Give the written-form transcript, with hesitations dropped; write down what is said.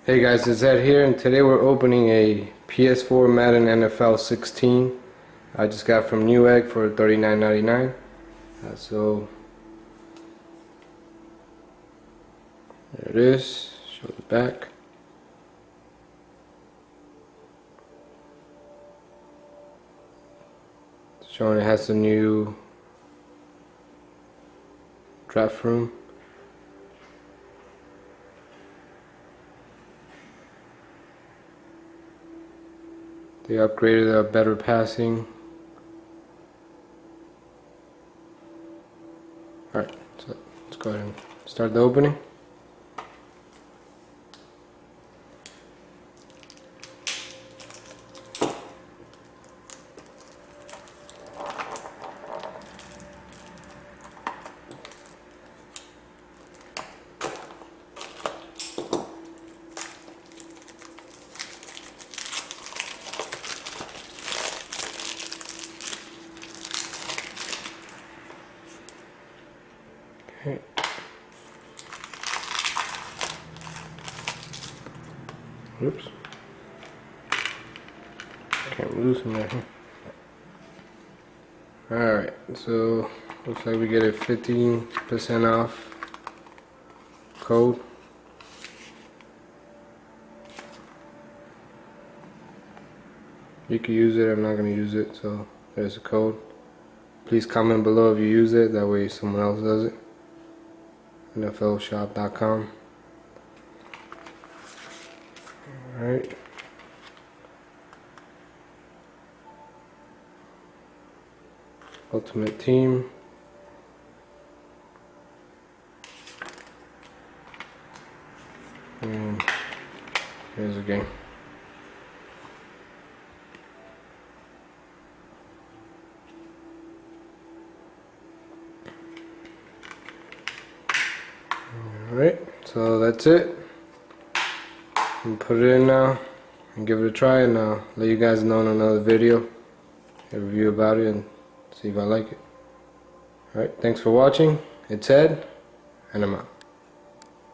Hey guys, it's Ed here, and today we're opening a PS4 Madden NFL 16. I just got from Newegg for $39.99. So there it is. Show the back. Showing it has the new draft room. They upgraded a better passing. Alright, so let's go ahead and start the opening. Okay. Oops. Can't loosen that. Alright, so looks like we get a 15% off code. You can use it, I'm not going to use it, so there's a code. Please comment below if you use it, that way someone else does it. NFLshop.com. Alright. Ultimate Team. And here's the game. Alright, so that's it. I'm gonna put it in now and give it a try, and I'll let you guys know in another video, a review about it, and see if I like it. Alright, thanks for watching. It's Ed, and I'm out.